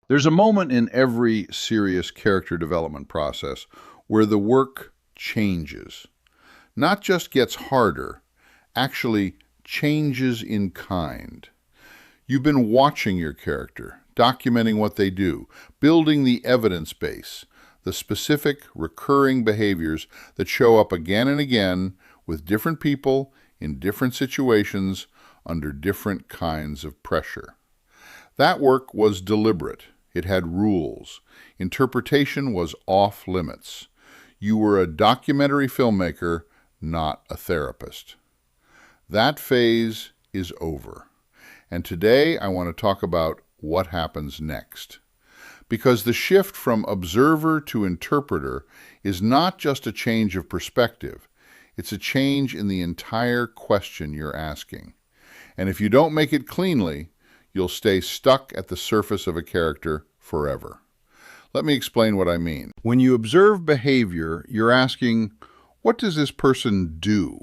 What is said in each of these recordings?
There's a moment in every serious character development process where the work changes. Not just gets harder, actually changes in kind. You've been watching your character, documenting what they do, building the evidence base, the specific recurring behaviors that show up again and again with different people in different situations under different kinds of pressure. That work was deliberate. It had rules. Interpretation was off limits. You were a documentary filmmaker, not a therapist. That phase is over. And today I want to talk about what happens next. Because the shift from observer to interpreter is not just a change of perspective, it's a change in the entire question you're asking. And if you don't make it cleanly, you'll stay stuck at the surface of a character forever. Let me explain what I mean. When you observe behavior, you're asking, what does this person do?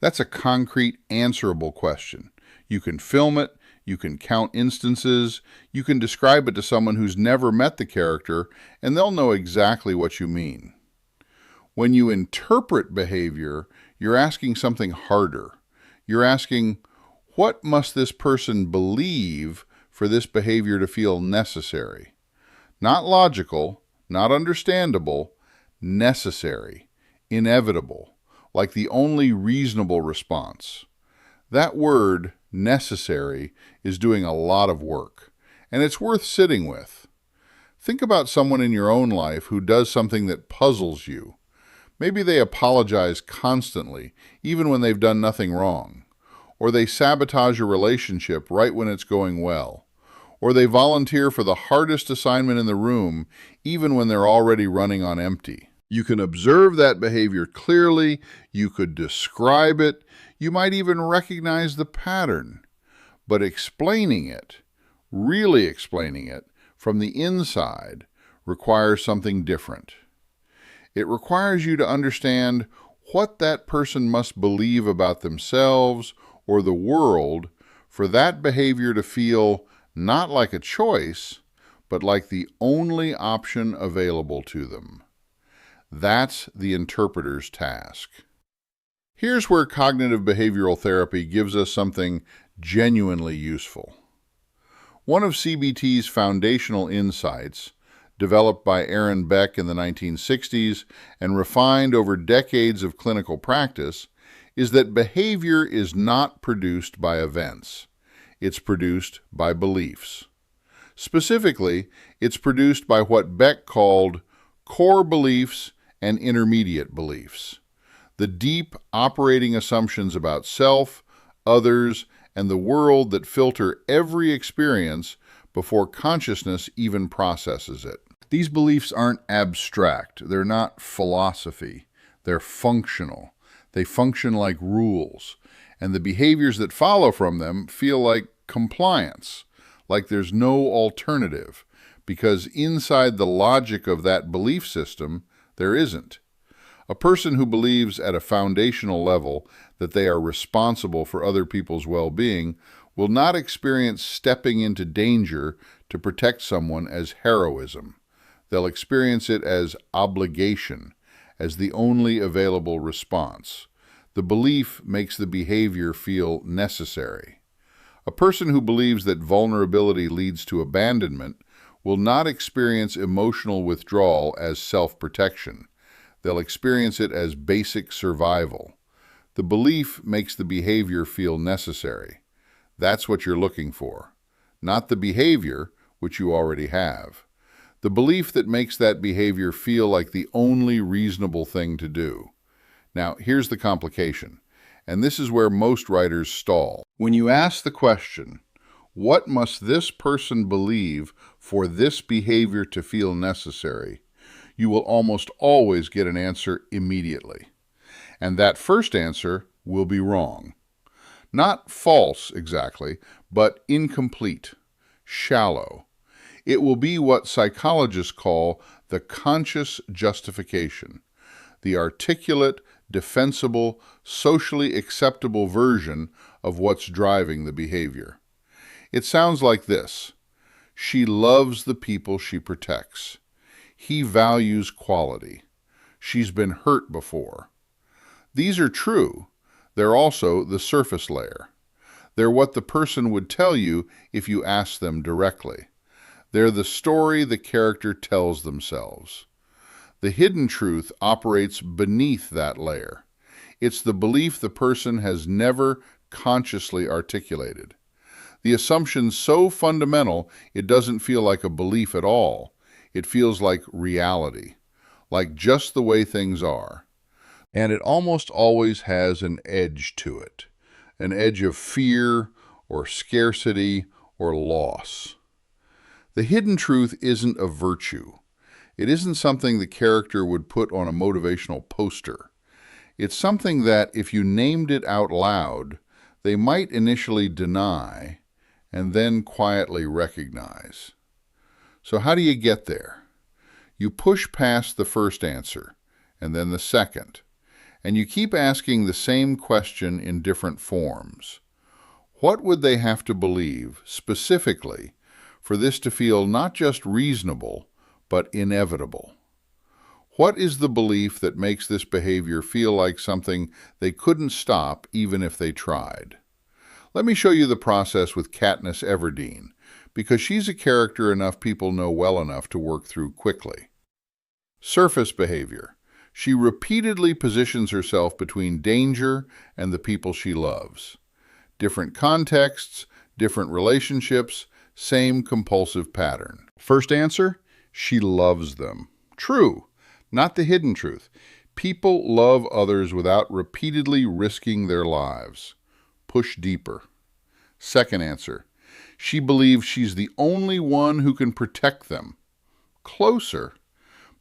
That's a concrete, answerable question. You can film it, you can count instances, you can describe it to someone who's never met the character, and they'll know exactly what you mean. When you interpret behavior, you're asking something harder. You're asking, what must this person believe for this behavior to feel necessary? Not logical, not understandable, necessary, inevitable, like the only reasonable response. That word, necessary, is doing a lot of work, and it's worth sitting with. Think about someone in your own life who does something that puzzles you. Maybe they apologize constantly, even when they've done nothing wrong. Or they sabotage a relationship right when it's going well. Or they volunteer for the hardest assignment in the room, even when they're already running on empty. You can observe that behavior clearly, you could describe it, you might even recognize the pattern. But explaining it, really explaining it, from the inside, requires something different. It requires you to understand what that person must believe about themselves or the world for that behavior to feel not like a choice, but like the only option available to them. That's the interpreter's task. Here's where cognitive behavioral therapy gives us something genuinely useful. One of CBT's foundational insights, developed by Aaron Beck in the 1960s and refined over decades of clinical practice, is that behavior is not produced by events. It's produced by beliefs. Specifically, it's produced by what Beck called core beliefs and intermediate beliefs, the deep operating assumptions about self, others, and the world that filter every experience before consciousness even processes it. These beliefs aren't abstract. They're not philosophy. They're functional. They function like rules, and the behaviors that follow from them feel like compliance, like there's no alternative, because inside the logic of that belief system, there isn't. A person who believes at a foundational level that they are responsible for other people's well-being will not experience stepping into danger to protect someone as heroism. They'll experience it as obligation, as the only available response. The belief makes the behavior feel necessary. A person who believes that vulnerability leads to abandonment will not experience emotional withdrawal as self-protection. They'll experience it as basic survival. The belief makes the behavior feel necessary. That's what you're looking for, not the behavior, which you already have. The belief that makes that behavior feel like the only reasonable thing to do. Now, here's the complication, and this is where most writers stall. When you ask the question, what must this person believe for this behavior to feel necessary, you will almost always get an answer immediately. And that first answer will be wrong. Not false exactly, but incomplete, shallow. It will be what psychologists call the conscious justification, the articulate, defensible, socially acceptable version of what's driving the behavior. It sounds like this. She loves the people she protects. He values quality. She's been hurt before. These are true. They're also the surface layer. They're what the person would tell you if you asked them directly. They're the story the character tells themselves. The hidden truth operates beneath that layer. It's the belief the person has never consciously articulated. The assumption's so fundamental it doesn't feel like a belief at all. It feels like reality, like just the way things are. And it almost always has an edge to it, an edge of fear or scarcity or loss. The hidden truth isn't a virtue. It isn't something the character would put on a motivational poster. It's something that, if you named it out loud, they might initially deny and then quietly recognize. So how do you get there? You push past the first answer, and then the second, and you keep asking the same question in different forms. What would they have to believe, specifically, for this to feel not just reasonable, but inevitable? What is the belief that makes this behavior feel like something they couldn't stop even if they tried? Let me show you the process with Katniss Everdeen, because she's a character enough people know well enough to work through quickly. Surface behavior. She repeatedly positions herself between danger and the people she loves. Different contexts, different relationships, same compulsive pattern. First answer, she loves them. True, not the hidden truth. People love others without repeatedly risking their lives. Push deeper. Second answer, she believes she's the only one who can protect them. Closer,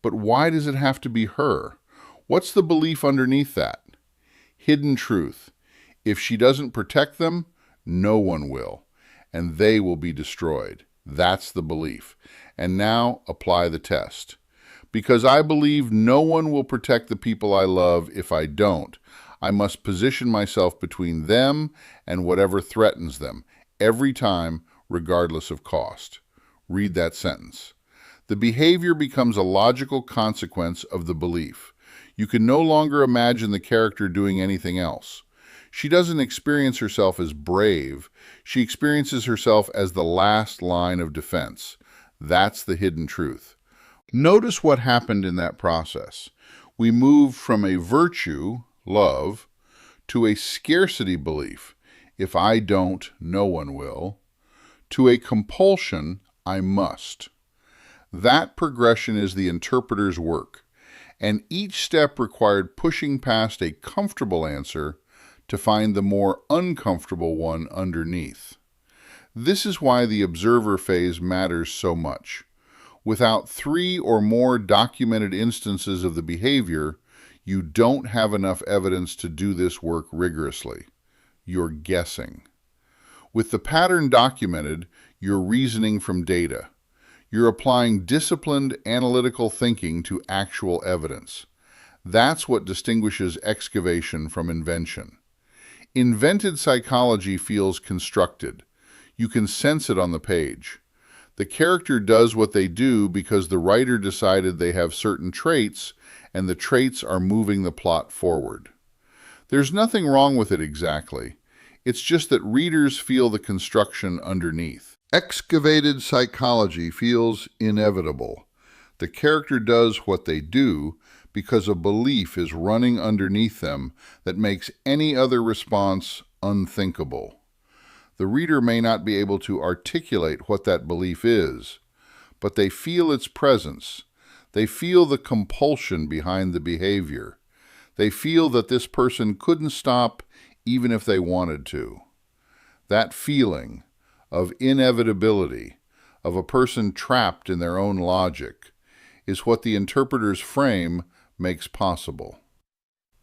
but why does it have to be her? What's the belief underneath that? Hidden truth. If she doesn't protect them, no one will, and they will be destroyed. That's the belief. And now apply the test. Because I believe no one will protect the people I love if I don't, I must position myself between them and whatever threatens them, every time, regardless of cost. Read that sentence. The behavior becomes a logical consequence of the belief. You can no longer imagine the character doing anything else. She doesn't experience herself as brave. She experiences herself as the last line of defense. That's the hidden truth. Notice what happened in that process. We moved from a virtue, love, to a scarcity belief, if I don't, no one will, to a compulsion, I must. That progression is the interpreter's work, and each step required pushing past a comfortable answer to find the more uncomfortable one underneath. This is why the observer phase matters so much. Without 3 or more documented instances of the behavior, you don't have enough evidence to do this work rigorously. You're guessing. With the pattern documented, you're reasoning from data. You're applying disciplined analytical thinking to actual evidence. That's what distinguishes excavation from invention. Invented psychology feels constructed. You can sense it on the page. The character does what they do because the writer decided they have certain traits, and the traits are moving the plot forward. There's nothing wrong with it exactly. It's just that readers feel the construction underneath. Excavated psychology feels inevitable. The character does what they do because a belief is running underneath them that makes any other response unthinkable. The reader may not be able to articulate what that belief is, but they feel its presence. They feel the compulsion behind the behavior. They feel that this person couldn't stop even if they wanted to. That feeling of inevitability, of a person trapped in their own logic, is what the interpreter's frame makes possible.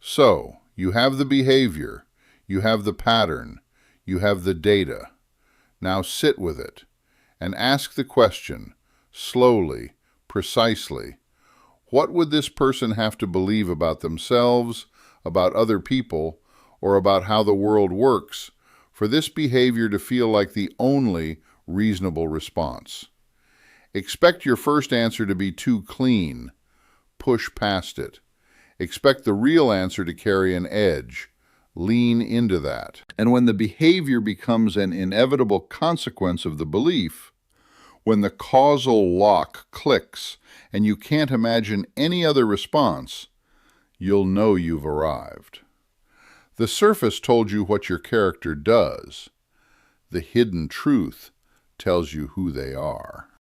So, you have the behavior, you have the pattern, you have the data. Now sit with it and ask the question, slowly, precisely, what would this person have to believe about themselves, about other people, or about how the world works for this behavior to feel like the only reasonable response? Expect your first answer to be too clean. Push past it. Expect the real answer to carry an edge. Lean into that. And when the behavior becomes an inevitable consequence of the belief, when the causal lock clicks and you can't imagine any other response, you'll know you've arrived. The surface told you what your character does. The hidden truth tells you who they are.